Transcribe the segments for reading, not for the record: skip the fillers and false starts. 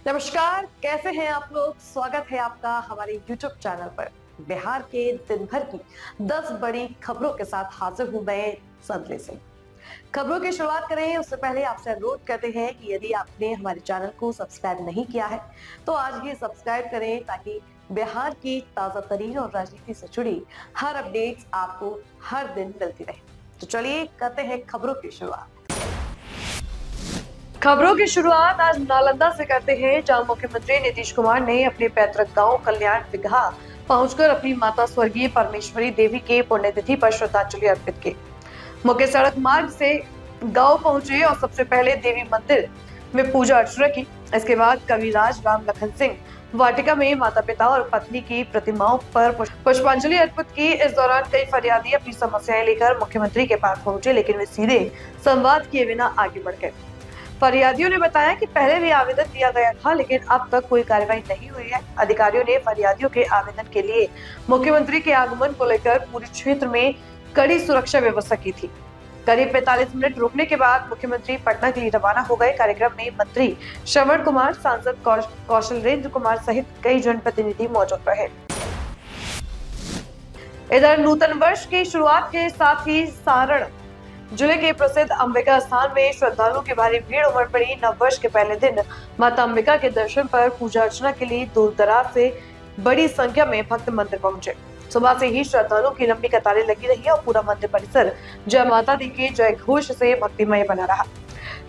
नमस्कार, कैसे हैं आप लोग। स्वागत है आपका हमारे YouTube चैनल पर। बिहार के दिन भर की 10 बड़ी खबरों के साथ हाजिर हूं मैं संदली सिंह। खबरों की शुरुआत करें उससे पहले आपसे अनुरोध करते हैं कि यदि आपने हमारे चैनल को सब्सक्राइब नहीं किया है तो आज ही सब्सक्राइब करें ताकि बिहार की ताजा तरीन और राजनीति से जुड़ी हर अपडेट्स आपको हर दिन मिलती रहे। तो चलिए करते हैं खबरों की शुरुआत। खबरों की शुरुआत आज नालंदा से करते हैं, जहां मुख्यमंत्री नीतीश कुमार ने अपने पैतृक गांव कल्याण बिगहा पहुंचकर अपनी माता स्वर्गीय परमेश्वरी देवी के पुण्यतिथि पर श्रद्धांजलि अर्पित की। मुख्य सड़क मार्ग से गांव पहुंचे और सबसे पहले देवी मंदिर में पूजा अर्चना की। इसके बाद कविराज राम लखन सिंह वाटिका में माता पिता और पत्नी की प्रतिमाओं पर पुष्पांजलि अर्पित की। इस दौरान कई फरियादी अपनी समस्याएं लेकर मुख्यमंत्री के पास पहुंचे, लेकिन वे सीधे संवाद किए बिना आगे बढ़ गए। फरियादियों ने बताया कि पहले भी आवेदन दिया गया था, लेकिन अब तक कोई कार्रवाई नहीं हुई है। अधिकारियों ने फरियादियों के आवेदन के लिए मुख्यमंत्री के आगमन को लेकर पूरे क्षेत्र में कड़ी सुरक्षा व्यवस्था की थी। करीब 45 मिनट रुकने के बाद मुख्यमंत्री पटना के लिए रवाना हो गए। कार्यक्रम में मंत्री श्रवण कुमार, सांसद कौशलेंद्र कुमार सहित कई जनप्रतिनिधि मौजूद रहे। इधर नूतन वर्ष की शुरुआत के साथ ही सारण जिले के प्रसिद्ध अंबिका स्थान में श्रद्धालुओं की भारी भीड़ उमड़ पड़ी। नववर्ष के पहले दिन माता अंबिका के दर्शन पर पूजा अर्चना के लिए दूर दराज से बड़ी संख्या में भक्त मंदिर पहुंचे। सुबह से ही श्रद्धालुओं की लंबी कतारें लगी रही और पूरा मंदिर परिसर जय माता दी के जय घोष से भक्तिमय बना रहा।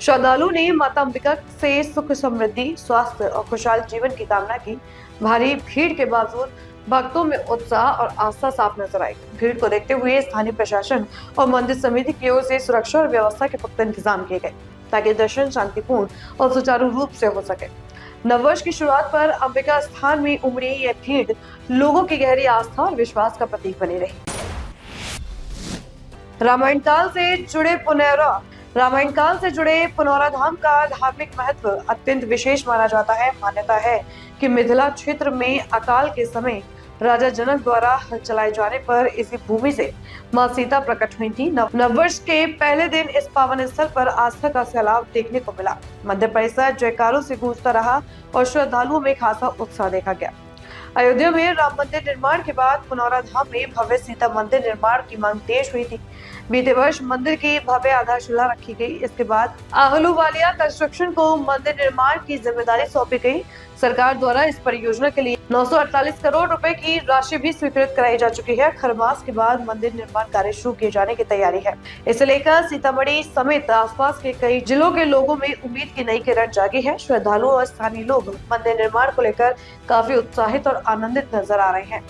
श्रद्धालुओं ने माता अंबिका से सुख समृद्धि, स्वास्थ्य और खुशहाल जीवन की कामना की। भारी भीड़ के बावजूद भक्तों में उत्साह और आस्था साफ नजर आई। भीड़ को देखते हुए स्थानीय प्रशासन और मंदिर समिति की ओर से सुरक्षा और व्यवस्था के पुख्ता इंतजाम किए गए ताकि दर्शन शांतिपूर्ण और सुचारू रूप से हो सके। नववर्ष की शुरुआत पर अंबिका स्थान में उमड़ी यह भीड़ लोगों की गहरी आस्था और विश्वास का प्रतीक बनी रही। रामायण काल से जुड़े पुनौरा धाम का धार्मिक महत्व अत्यंत विशेष माना जाता है। मान्यता है कि मिथिला क्षेत्र में अकाल के समय राजा जनक द्वारा हल चलाए जाने पर इसी भूमि से मां सीता प्रकट हुई थी। नववर्ष के पहले दिन इस पावन स्थल पर आस्था का सैलाब देखने को मिला। मंदिर परिसर जयकारों से गूंजता रहा और श्रद्धालुओं में खासा उत्साह देखा गया। अयोध्या में राम मंदिर निर्माण के बाद पुनौरा धाम में भव्य सीता मंदिर निर्माण की मांग तेज हुई थी। बीते वर्ष मंदिर की भव्य आधारशिला रखी गई। इसके बाद आहलूवालिया कंस्ट्रक्शन को मंदिर निर्माण की जिम्मेदारी सौंपी गई। सरकार द्वारा इस परियोजना के लिए 948 करोड़ रुपए की राशि भी स्वीकृत कराई जा चुकी है। खरमास के बाद मंदिर निर्माण कार्य शुरू किए जाने की तैयारी है। इसे लेकर सीतामढ़ी समेत आसपास के कई जिलों के लोगों में उम्मीद की नई किरण जागी है। श्रद्धालुओं और स्थानीय लोग मंदिर निर्माण को लेकर काफी उत्साहित और आनंदित नजर आ रहे हैं।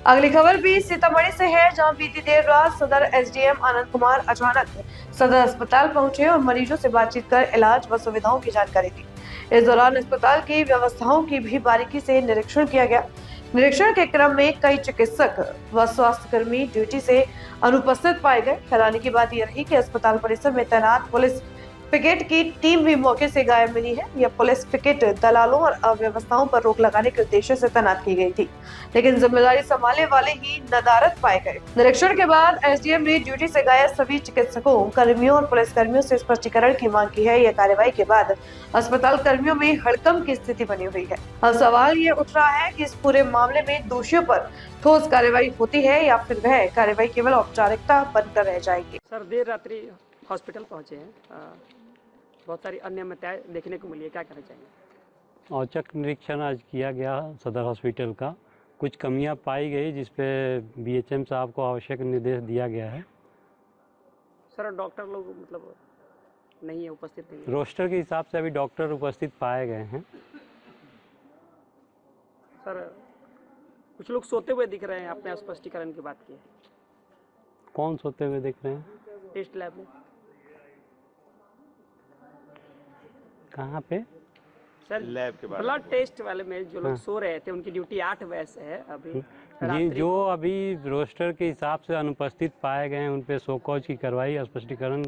अगली खबर भी सीतामढ़ी से है, जहां बीती देर रात सदर एसडीएम आनंद कुमार अचानक सदर अस्पताल पहुंचे और मरीजों से बातचीत कर इलाज व सुविधाओं की जानकारी दी। इस दौरान अस्पताल की व्यवस्थाओं की भी बारीकी से निरीक्षण किया गया। निरीक्षण के क्रम में कई चिकित्सक व स्वास्थ्य कर्मी ड्यूटी से अनुपस्थित पाए गए। हैरानी की बात यह रही कि अस्पताल परिसर में तैनात पुलिस पिकेट की टीम भी मौके से गायब मिली है। यह पुलिस पिकेट दलालों और अव्यवस्थाओं पर रोक लगाने के उद्देश्य से तैनात की गई थी, लेकिन जिम्मेदारी संभालने वाले ही नदारद पाए गए। निरीक्षण के बाद एसडीएम ने ड्यूटी से गायब सभी चिकित्सकों, कर्मियों और पुलिस कर्मियों से स्पष्टीकरण की मांग की है। यह कार्रवाई के बाद अस्पताल कर्मियों में हड़कंप की स्थिति बनी हुई है। अब सवाल ये उठ रहा है कि इस पूरे मामले में दोषियों पर ठोस कार्रवाई होती है या फिर वह कार्रवाई केवल औपचारिकता बनकर रह जाएगी। सर, देर रात्रि हॉस्पिटल पहुंचे हैं, बहुत सारी अनियमितताएं देखने को मिली है, क्या कहना चाहिए? औचक निरीक्षण आज किया गया सदर हॉस्पिटल का। कुछ कमियां पाई गई जिस पे बीएचएम साहब को आवश्यक निर्देश दिया गया है। सर, डॉक्टर लोग मतलब नहीं है, उपस्थित नहीं है। रोस्टर के हिसाब से अभी डॉक्टर उपस्थित पाए गए हैं। सर, कुछ लोग सोते हुए दिख रहे हैं, आपने स्पष्टीकरण की बात की है। कौन सोते हुए दिख रहे हैं? टेस्ट लैब में। कहाँ पे? सर, लैब के बाद ब्लड टेस्ट वाले में जो लोग सो रहे थे, उनकी ड्यूटी 8 बजे से है अभी। जी, जो अभी रोस्टर के हिसाब से अनुपस्थित पाए गए हैं उन पे शो कॉज की कार्रवाई, स्पष्टीकरण,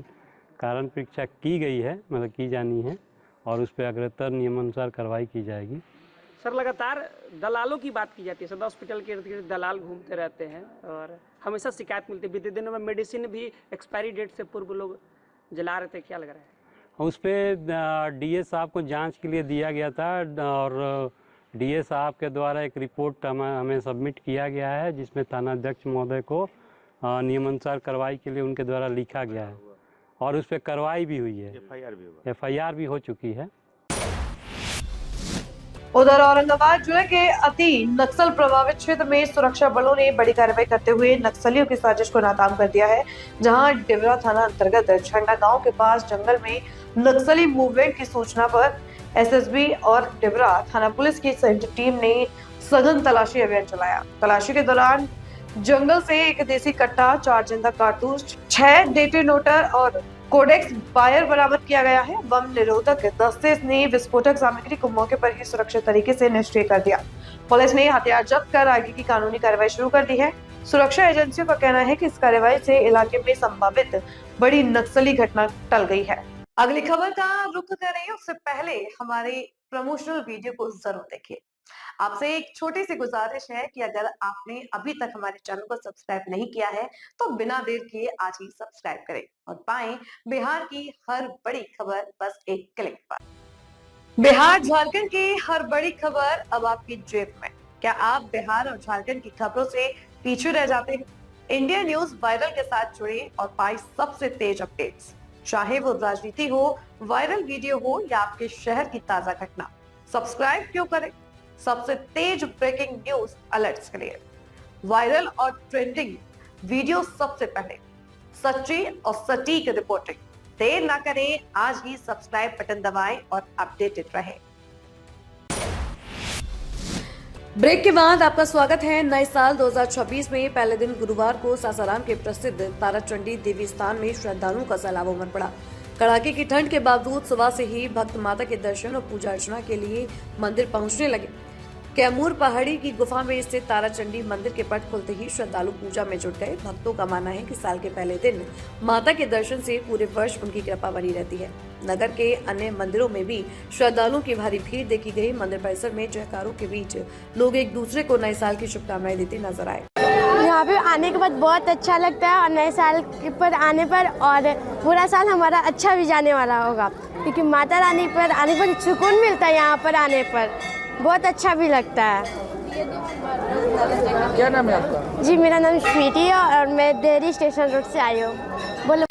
कारण परीक्षा की गई है, मतलब की जानी है, और उस पर अग्रतर नियमानुसार कार्रवाई की जाएगी। सर, लगातार दलालों की बात की जाती है। सदर हॉस्पिटल के इर्द गिर्द दलाल घूमते रहते हैं और हमेशा शिकायत मिलती है। बीते दिनों में मेडिसिन भी एक्सपायरी डेट से पूर्व लोग जला रहे थे, क्या लग रहा है? उस पर डीए साहब को जांच के लिए दिया गया था और डीए साहब के द्वारा एक रिपोर्ट हमें सबमिट किया गया है, जिसमें थानाध्यक्ष महोदय को नियमानुसार कार्रवाई के लिए उनके द्वारा लिखा गया है और उस पर कार्रवाई भी हुई है, एफआईआर भी हो चुकी है। उधर औरंगाबाद जिले के अति नक्सल प्रभावित क्षेत्र में सुरक्षा बलों ने बड़ी कार्रवाई करते हुए नक्सलियों की साजिश को नाकाम कर दिया है, जहां डिबरा थाना अंतर्गत झंडा गांव के पास जंगल में नक्सली मूवमेंट की सूचना पर एसएसबी और डिबरा थाना पुलिस की संयुक्त टीम ने सघन तलाशी अभियान चलाया। तलाशी के दौरान जंगल से एक देसी कट्टा, 4 जिंदा कारतूस, 6 डेटोनेटर और कोडेक्स बायर बरामद किया गया है। बम निरोधक दस्ते ने विस्फोटक सामग्री को मौके पर ही सुरक्षित तरीके से निष्क्रिय कर दिया। पुलिस ने हथियार जब्त कर आगे की कानूनी कार्रवाई शुरू कर दी है। सुरक्षा एजेंसियों का कहना है कि इस कार्रवाई से इलाके में संभावित बड़ी नक्सली घटना टल गई है। अगली खबर का रुख करें उससे पहले हमारे प्रमोशनल वीडियो को जरूर देखिए। आपसे एक छोटी सी गुजारिश है कि अगर आपने अभी तक हमारे चैनल को सब्सक्राइब नहीं किया है तो बिना देर किए आज ही सब्सक्राइब करें और पाएं बिहार की हर बड़ी खबर बस एक क्लिक पर। बिहार झारखंड की हर बड़ी खबर अब आपकी जेब में। क्या आप बिहार और झारखंड की खबरों से पीछे रह जाते हैं? इंडिया न्यूज वायरल के साथ जुड़े और पाए सबसे तेज अपडेट्स, चाहे वो राजनीति हो, वायरल वीडियो हो या आपके शहर की ताजा घटना। सब्सक्राइब क्यों करें? सबसे तेज ब्रेकिंग न्यूज अलर्ट्स के लिए, वायरल और ट्रेंडिंग वीडियो सबसे पहले, सच्ची और सटीक रिपोर्टिंग। देर ना करें, आज ही सब्सक्राइब बटन दबाएं और अपडेटेड रहें। ब्रेक के बाद आपका स्वागत है। नए साल 2026 में पहले दिन गुरुवार को सासाराम के प्रसिद्ध ताराचंडी देवी स्थान में श्रद्धालुओं का सैलाब उमड़ पड़ा। कड़ाके की ठंड के बावजूद सुबह से ही भक्त माता के दर्शन और पूजा अर्चना के लिए मंदिर पहुंचने लगे। कैमूर पहाड़ी की गुफा में स्थित ताराचंडी मंदिर के पट खुलते ही श्रद्धालु पूजा में जुट गए। भक्तों का मानना है कि साल के पहले दिन माता के दर्शन से पूरे वर्ष उनकी कृपा बनी रहती है। नगर के अन्य मंदिरों में भी श्रद्धालुओं की भारी भीड़ देखी गई। मंदिर परिसर में जयकारों के बीच लोग एक दूसरे को नए साल की शुभकामनाएं देते नजर आए। यहाँ पे आने के बाद बहुत अच्छा लगता है और नए साल पर आने पर और पूरा साल हमारा अच्छा भी जाने वाला होगा, क्योंकि माता रानी पर आने पर सुकून मिलता है। यहाँ पर आने पर बहुत अच्छा भी लगता है। क्या नाम है आपका? जी मेरा नाम स्वीटी है और मैं देहरी स्टेशन रोड से आई हूँ। बोलो।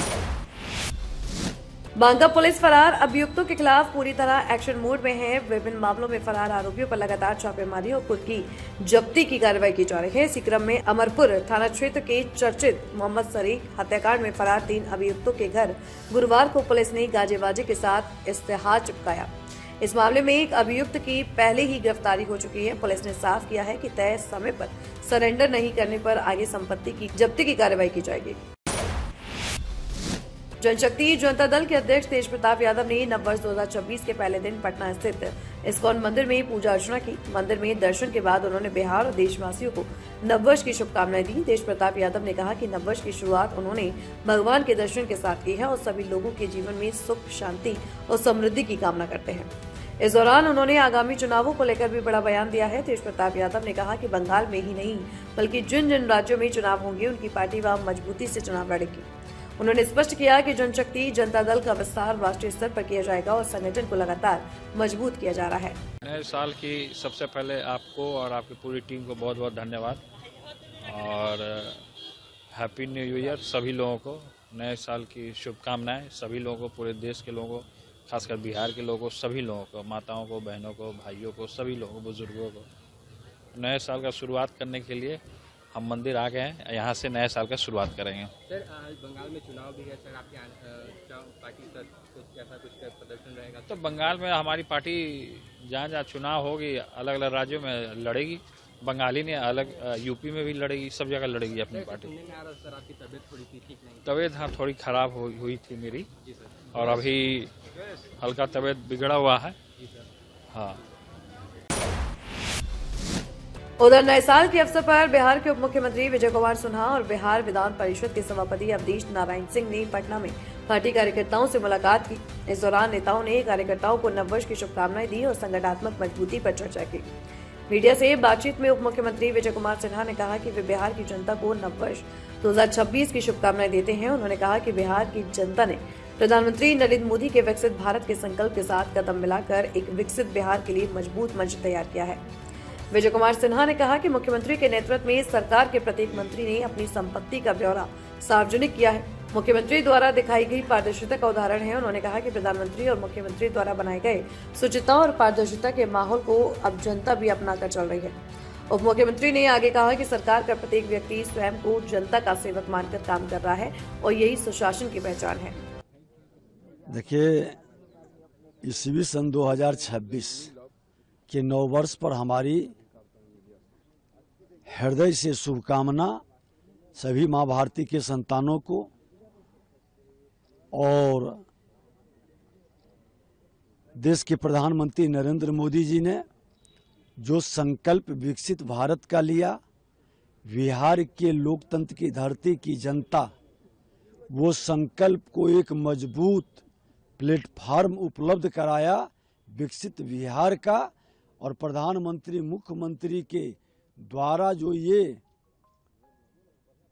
बांका पुलिस फरार अभियुक्तों के खिलाफ पूरी तरह एक्शन मोड में है। विभिन्न मामलों में फरार आरोपियों पर लगातार छापेमारी और खुद की जब्ती की कार्रवाई की जा रही है। इसी क्रम में अमरपुर थाना क्षेत्र के चर्चित मोहम्मद शरीक हत्याकांड में फरार 3 अभियुक्तों के घर गुरुवार को पुलिस ने गाजे बाजे के साथ इश्तेहार चिपकाया। इस मामले में एक अभियुक्त की पहले ही गिरफ्तारी हो चुकी है। पुलिस ने साफ किया है कि तय समय पर सरेंडर नहीं करने पर आगे संपत्ति की जब्ती की कार्रवाई की जाएगी। जनशक्ति जनता दल के अध्यक्ष तेज प्रताप यादव ने नववर्ष 2026 के पहले दिन पटना स्थित इस्कॉन मंदिर में पूजा अर्चना की। मंदिर में दर्शन के बाद उन्होंने बिहार और देशवासियों को नववर्ष की शुभकामनाएं दी। तेज प्रताप यादव ने कहा कि नववर्ष की शुरुआत उन्होंने भगवान के दर्शन के साथ की है और सभी लोगों के जीवन में सुख, शांति और समृद्धि की कामना करते हैं। इस दौरान उन्होंने आगामी चुनावों को लेकर भी बड़ा बयान दिया है। तेज प्रताप यादव ने कहा कि बंगाल में ही नहीं बल्कि जिन जिन राज्यों में चुनाव होंगे उनकी पार्टी वहां मजबूती से चुनाव लड़ेगी। उन्होंने स्पष्ट किया कि जनशक्ति जनता दल का विस्तार राष्ट्रीय स्तर पर किया जाएगा और संगठन को लगातार मजबूत किया जा रहा है। नए साल की सबसे पहले आपको और आपकी पूरी टीम को बहुत बहुत धन्यवाद और हैप्पी न्यू ईयर। सभी लोगों को नए साल की शुभकामनाएं। सभी लोगों को, पूरे देश के लोगों को, खासकर बिहार के लोगों को, सभी लोगों को, माताओं को, बहनों को, भाइयों को, सभी लोगों को, बुजुर्गों को नए साल का शुरुआत करने के लिए हम मंदिर आ गए हैं। यहाँ से नए साल का शुरुआत करेंगे। सर आज बंगाल में चुनाव भी है सर, आपकी पार्टी सर कैसा कुछ प्रदर्शन रहेगा? तो बंगाल में हमारी पार्टी जहाँ जहाँ चुनाव होगी अलग अलग राज्यों में लड़ेगी। बंगाली ने अलग यूपी में भी लड़ेगी, सब जगह लड़ेगी अपनी पार्टी। सर आपकी तबीयत थोड़ी सी ठीक नहीं? तबीयत हाँ थोड़ी खराब हुई थी मेरी जी सर। और अभी हल्का तबीयत बिगड़ा हुआ है। जी सर। हाँ। उधर नए साल के अवसर पर बिहार के उप मुख्यमंत्री विजय कुमार सिन्हा और बिहार विधान परिषद के सभापति अवधेश नारायण सिंह ने पटना में पार्टी कार्यकर्ताओं से मुलाकात की। इस दौरान नेताओं ने कार्यकर्ताओं को नववर्ष की शुभकामनाएं दी और संगठनात्मक मजबूती पर चर्चा की। मीडिया से बातचीत में उप मुख्यमंत्री विजय कुमार सिन्हा ने कहा कि वे बिहार की जनता को नववर्ष 2026 की शुभकामनाएं देते हैं। उन्होंने कहा कि बिहार की जनता ने प्रधानमंत्री नरेंद्र मोदी के विकसित भारत के संकल्प के साथ कदम मिलाकर एक विकसित बिहार के लिए मजबूत मंच तैयार किया है। विजय कुमार सिन्हा ने कहा कि मुख्यमंत्री के नेतृत्व में सरकार के प्रत्येक मंत्री ने अपनी संपत्ति का ब्यौरा सार्वजनिक किया है। मुख्यमंत्री द्वारा दिखाई गई पारदर्शिता का उदाहरण है। उन्होंने कहा कि प्रधानमंत्री और मुख्यमंत्री द्वारा बनाए गए शुचिता और पारदर्शिता के माहौल को अब जनता भी अपनाकर चल रही है। उप मुख्यमंत्री ने आगे कहा कि सरकार का प्रत्येक व्यक्ति स्वयं को जनता का सेवक मानकर काम कर रहा है और यही सुशासन की पहचान है। देखिए, ईस्वी सन 2026 के नव वर्ष पर हमारी हृदय से शुभकामना सभी माँ भारती के संतानों को और देश के प्रधानमंत्री नरेंद्र मोदी जी ने जो संकल्प विकसित भारत का लिया, बिहार के लोकतंत्र की धरती की जनता वो संकल्प को एक मजबूत प्लेटफार्म उपलब्ध कराया विकसित बिहार का। और प्रधानमंत्री मुख्यमंत्री के द्वारा जो ये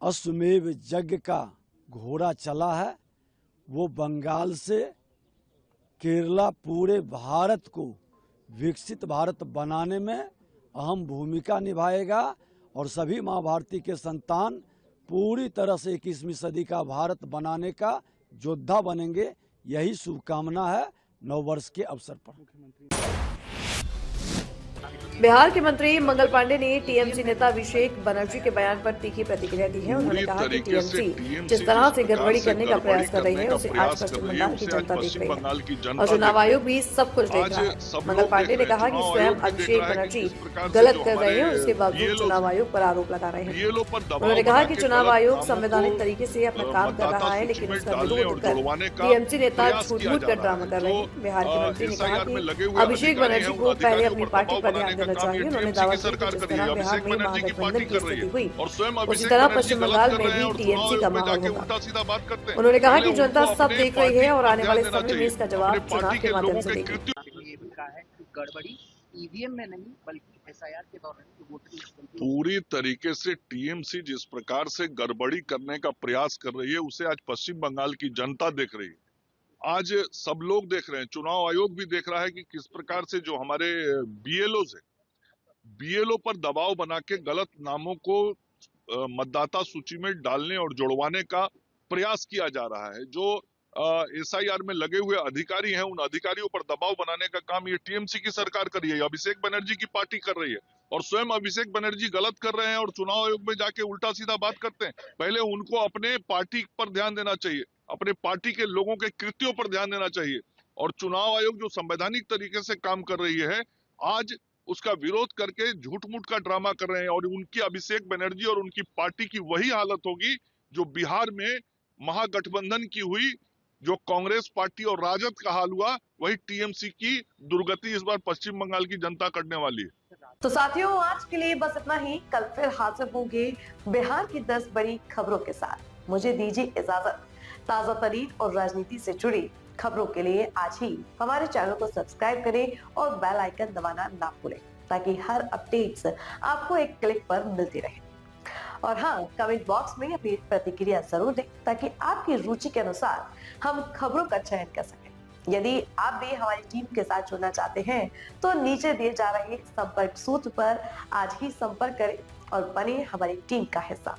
अश्वमेध यज्ञ का घोड़ा चला है, वो बंगाल से केरला पूरे भारत को विकसित भारत बनाने में अहम भूमिका निभाएगा और सभी माँ भारती के संतान पूरी तरह से 21वीं सदी का भारत बनाने का योद्धा बनेंगे। यही शुभकामना है नव वर्ष के अवसर पर। बिहार के मंत्री मंगल पांडे ने टीएमसी नेता अभिषेक बनर्जी के बयान पर तीखी प्रतिक्रिया दी है। उन्होंने कहा कि टीएमसी जिस तरह से गड़बड़ी करने का प्रयास कर रही है, उसे आज पश्चिम बंगाल की जनता देख रही है और चुनाव आयोग भी सब कुछ देख रहा है। मंगल पांडे ने कहा कि स्वयं अभिषेक बनर्जी गलत कर रहे हैं, उसके बावजूद चुनाव आयोग पर आरोप लगा रहे हैं। उन्होंने कहा कि चुनाव आयोग संवैधानिक तरीके से अपना काम कर रहा है, लेकिन उसका विरोध कर टीएमसी नेता झूठ मूठ कर ड्रामा कर रहे हैं। बिहार के मंत्री ने कहा कि अभिषेक बनर्जी को पहले अपनी पार्टी पर ध्यान देना चाहिए। उन्होंने दावा किया कि जिस तरह बिहार में महागठबंधन की स्थिति हुई, उसी तरह पश्चिम बंगाल में भी टीएमसी का माहौल होगा। उन्होंने कहा कि जनता सब देख रही है और आने वाले समय में इसका जवाब चुनाव के माध्यम से देगी। ये भी कहा है कि गड़बड़ी ईवीएम में नहीं बल्कि एसआईआर के दौरान वोटिंग पूरी तरीके से टीएमसी जिस प्रकार से गड़बड़ी करने का प्रयास कर रही है, उसे आज पश्चिम बंगाल की जनता देख रही है। आज सब लोग देख रहे हैं, चुनाव आयोग भी देख रहा है कि किस प्रकार से जो हमारे बीएलओ है, बीएलओ पर दबाव बना के गलत नामों को मतदाता सूची में डालने और जुड़वाने का प्रयास किया जा रहा है। जो एसआईआर में लगे हुए अधिकारी हैं, उन अधिकारियों पर दबाव बनाने का काम ये टीएमसी की सरकार कर रही है, अभिषेक बनर्जी की पार्टी कर रही है और स्वयं अभिषेक बनर्जी गलत कर रहे हैं और चुनाव आयोग में जाके उल्टा सीधा बात करते हैं। पहले उनको अपने पार्टी पर ध्यान देना चाहिए, अपने पार्टी के लोगों के कृत्यों पर ध्यान देना चाहिए। और चुनाव आयोग जो संवैधानिक तरीके से काम कर रही है, आज उसका विरोध करके झूठ मूठ का ड्रामा कर रहे हैं और उनकी अभिषेक बनर्जी और उनकी पार्टी की वही हालत होगी जो बिहार में महागठबंधन की हुई, जो कांग्रेस पार्टी और राजद का हाल हुआ, वही टीएमसी की दुर्गति इस बार पश्चिम बंगाल की जनता करने वाली है। तो साथियों, आज के लिए बस इतना ही। कल फिर हाजिर होंगे बिहार की 10 बड़ी खबरों के साथ। मुझे दीजिए इजाजत। ताजा तरीन और राजनीति से जुड़ी खबरों के लिए आज ही हमारे चैनल को सब्सक्राइब करें और बेल आइकन दबाना ना भूलें, ताकि हर अपडेट्स आपको एक क्लिक पर मिलती रहे। और हाँ, कमेंट बॉक्स में अपनी प्रतिक्रिया जरूर दें, ताकि आपकी रुचि के अनुसार हम खबरों का चयन कर सकें। यदि आप भी हमारी टीम के साथ जुड़ना चाहते हैं, तो नीचे दिए जा रहे संपर्क सूत्र पर आज ही संपर्क करें और बने हमारी टीम का हिस्सा।